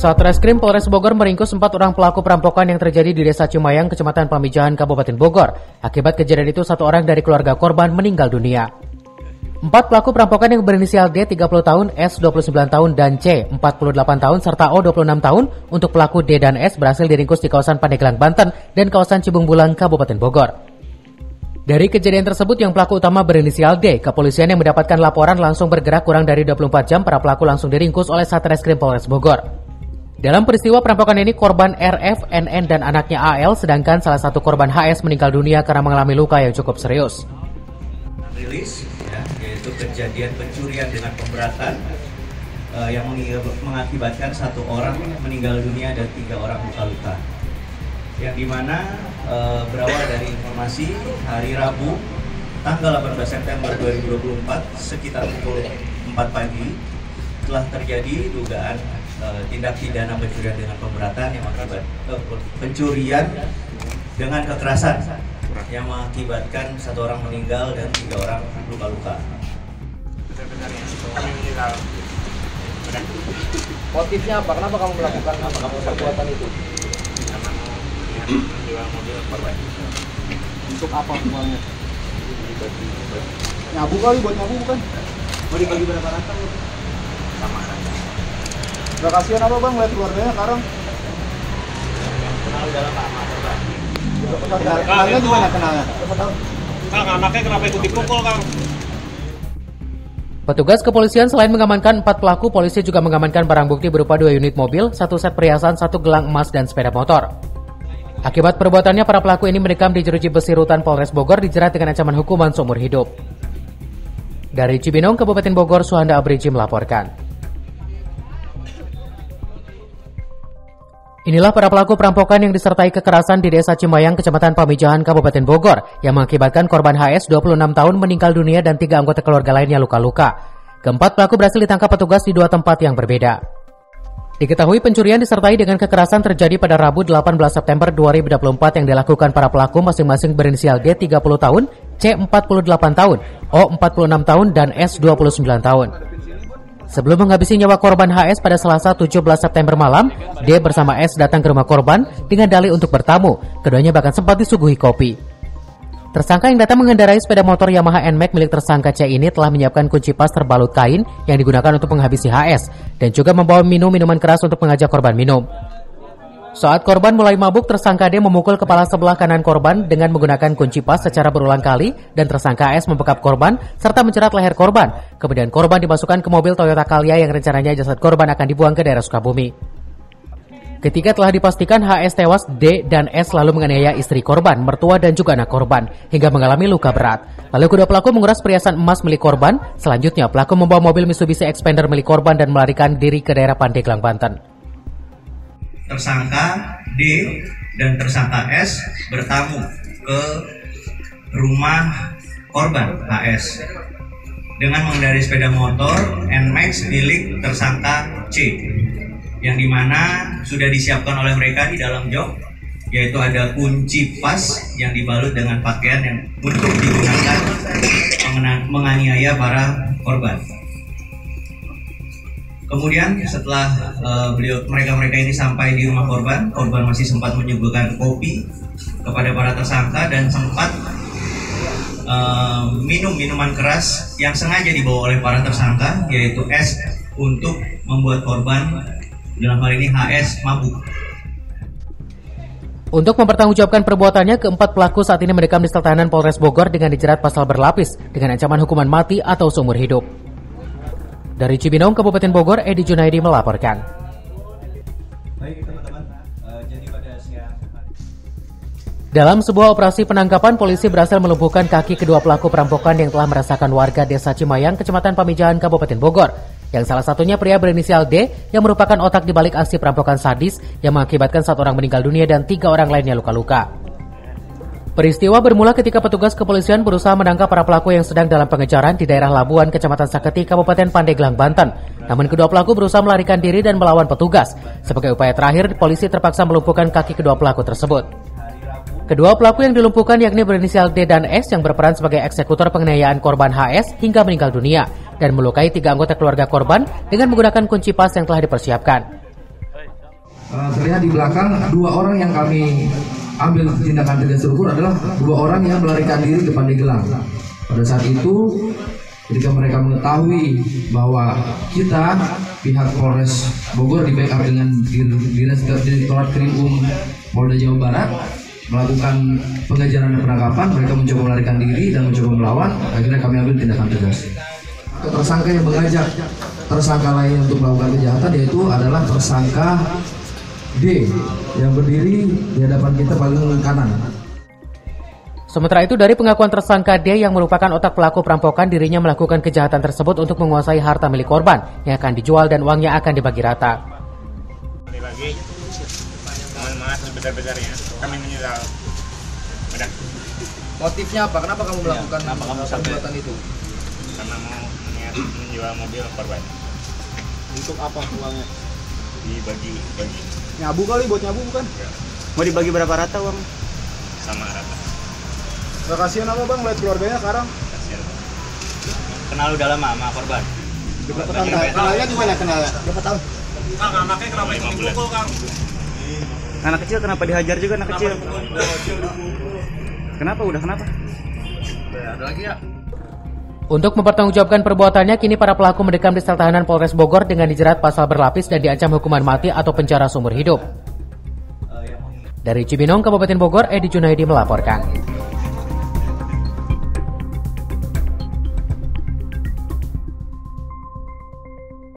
Satreskrim Polres Bogor meringkus 4 orang pelaku perampokan yang terjadi di Desa Cimayang, Kecamatan Pamijahan, Kabupaten Bogor. Akibat kejadian itu, 1 orang dari keluarga korban meninggal dunia. 4 pelaku perampokan yang berinisial D 30 tahun, S 29 tahun, dan C 48 tahun, serta O 26 tahun untuk pelaku D dan S berhasil diringkus di kawasan Pandeglang, Banten dan kawasan Cibung Bulang, Kabupaten Bogor. Dari kejadian tersebut yang pelaku utama berinisial D, kepolisian yang mendapatkan laporan langsung bergerak. Kurang dari 24 jam para pelaku langsung diringkus oleh Satreskrim Polres Bogor. Dalam peristiwa perampokan ini, korban RF, NN, dan anaknya AL, sedangkan salah satu korban HS meninggal dunia karena mengalami luka yang cukup serius. Rilis, yaitu kejadian pencurian dengan pemberatan yang mengakibatkan 1 orang meninggal dunia dan 3 orang luka-luka. Yang dimana berawal dari informasi hari Rabu, tanggal 18 September 2024, sekitar pukul 4 pagi, telah terjadi dugaan tindak pidana pencurian dengan pemberatan yang mengakibatkan pencurian dengan kekerasan yang mengakibatkan 1 orang meninggal dan 3 orang luka-luka. Motifnya apa? Kenapa kamu melakukan perbuatan itu? Menjual mobil korban. Untuk apa semuanya? Nyabu kali, buat nyabu bukan? Mau dibagi berapa rata? Sama saja. Gak kasihan apa bang, lihat keluarganya sekarang? Kenal dalam lama korban. Kenalnya gimana kenalnya? Kang, anaknya kenapa ikut dipukul, Kang? Petugas kepolisian selain mengamankan 4 pelaku, polisi juga mengamankan barang bukti berupa 2 unit mobil, 1 set perhiasan, 1 gelang emas, dan sepeda motor. Akibat perbuatannya, para pelaku ini mendekam di jeruji besi rutan Polres Bogor, dijerat dengan ancaman hukuman seumur hidup. Dari Cibinong, Kabupaten Bogor, Suhanda Abriji melaporkan. Inilah para pelaku perampokan yang disertai kekerasan di Desa Cimayang, Kecamatan Pamijahan, Kabupaten Bogor, yang mengakibatkan korban HS 26 tahun meninggal dunia dan 3 anggota keluarga lainnya luka-luka. Keempat pelaku berhasil ditangkap petugas di 2 tempat yang berbeda. Diketahui pencurian disertai dengan kekerasan terjadi pada Rabu 18 September 2024 yang dilakukan para pelaku masing-masing berinisial D 30 tahun, C 48 tahun, O 46 tahun, dan S 29 tahun. Sebelum menghabisi nyawa korban HS pada Selasa 17 September malam, D bersama S datang ke rumah korban dengan dalih untuk bertamu. Keduanya bahkan sempat disuguhi kopi. Tersangka yang datang mengendarai sepeda motor Yamaha NMAX milik tersangka C ini telah menyiapkan kunci pas terbalut kain yang digunakan untuk menghabisi HS dan juga membawa minuman keras untuk mengajak korban minum. Saat korban mulai mabuk, tersangka D memukul kepala sebelah kanan korban dengan menggunakan kunci pas secara berulang kali dan tersangka S membekap korban serta mencerat leher korban. Kemudian korban dimasukkan ke mobil Toyota Calya yang rencananya jasad korban akan dibuang ke daerah Sukabumi. Ketika telah dipastikan HS tewas, D dan S lalu menganiaya istri korban, mertua dan juga anak korban hingga mengalami luka berat. Lalu kedua pelaku menguras perhiasan emas milik korban. Selanjutnya pelaku membawa mobil Mitsubishi Xpander milik korban dan melarikan diri ke daerah Pandeglang, Banten. Tersangka D dan tersangka S bertamu ke rumah korban HS dengan mengendarai sepeda motor NMAX milik tersangka C, yang dimana sudah disiapkan oleh mereka di dalam jok, yaitu ada kunci pas yang dibalut dengan pakaian yang untuk digunakan menganiaya para korban. Kemudian setelah mereka ini sampai di rumah korban masih sempat menyuguhkan kopi kepada para tersangka dan sempat minum minuman keras yang sengaja dibawa oleh para tersangka, yaitu S, untuk membuat korban, dalam hal ini HS, mabuk. Untuk mempertanggungjawabkan perbuatannya, keempat pelaku saat ini mendekam di sel tahanan Polres Bogor dengan dijerat pasal berlapis dengan ancaman hukuman mati atau seumur hidup. Dari Cibinong, Kabupaten Bogor, Edi Junaidi melaporkan. Baik teman-teman, jadi pada siang Dalam sebuah operasi penangkapan, polisi berhasil melumpuhkan kaki kedua pelaku perampokan yang telah merasakan warga Desa Cimayang, Kecamatan Pamijahan, Kabupaten Bogor. Yang salah satunya pria berinisial D yang merupakan otak di balik aksi perampokan sadis yang mengakibatkan 1 orang meninggal dunia dan 3 orang lainnya luka-luka. Peristiwa bermula ketika petugas kepolisian berusaha menangkap para pelaku yang sedang dalam pengejaran di daerah Labuan, Kecamatan Saketi, Kabupaten Pandeglang, Banten. Namun kedua pelaku berusaha melarikan diri dan melawan petugas. Sebagai upaya terakhir, polisi terpaksa melumpuhkan kaki kedua pelaku tersebut. Kedua pelaku yang dilumpuhkan yakni berinisial D dan S yang berperan sebagai eksekutor penganiayaan korban HS hingga meninggal dunia dan melukai 3 anggota keluarga korban dengan menggunakan kunci pas yang telah dipersiapkan. Terlihat di belakang dua orang yang kami ambil tindakan tegas terukur adalah dua orang yang melarikan diri ke Pandeglang. Pada saat itu, ketika mereka mengetahui bahwa kita pihak Polres Bogor di backup dengan Direktorat Krim Polda Jawa Barat melakukan pengejaran dan penangkapan, mereka mencoba melarikan diri dan mencoba melawan. Akhirnya kami ambil tindakan tegas. Tersangka yang mengajak tersangka lain untuk melakukan kejahatan yaitu adalah tersangka D yang berdiri di hadapan kita paling kanan. Sementara itu, dari pengakuan tersangka D yang merupakan otak pelaku perampokan, dirinya melakukan kejahatan tersebut untuk menguasai harta milik korban yang akan dijual dan uangnya akan dibagi rata. Lagi, mohon maaf sebesar-besarnya. Kami menyesal. Udah. Motifnya apa? Kenapa kamu melakukan perbuatan itu? Karena mau niat menjual mobil korban. Untuk apa uangnya? Dibagi. Nyabu kali, buat nyabu bukan? Ya. Mau dibagi berapa rata uang? Sama rata. Gak kasihan apa bang, lihat keluarganya sekarang? Kasihan. Kenal udah lama sama korban? Berapa tahun? Kenalnya gimana kenalnya? Berapa tahun? Kang, anaknya kenapa ikut dipukul, Kang? Anak kecil kenapa dihajar juga anak kecil? Kenapa? Ada lagi ya? Untuk mempertanggungjawabkan perbuatannya, kini para pelaku mendekam di sel tahanan Polres Bogor dengan dijerat pasal berlapis dan diancam hukuman mati atau penjara seumur hidup. Dari Cibinong, Kabupaten Bogor, Edi Junaidi melaporkan.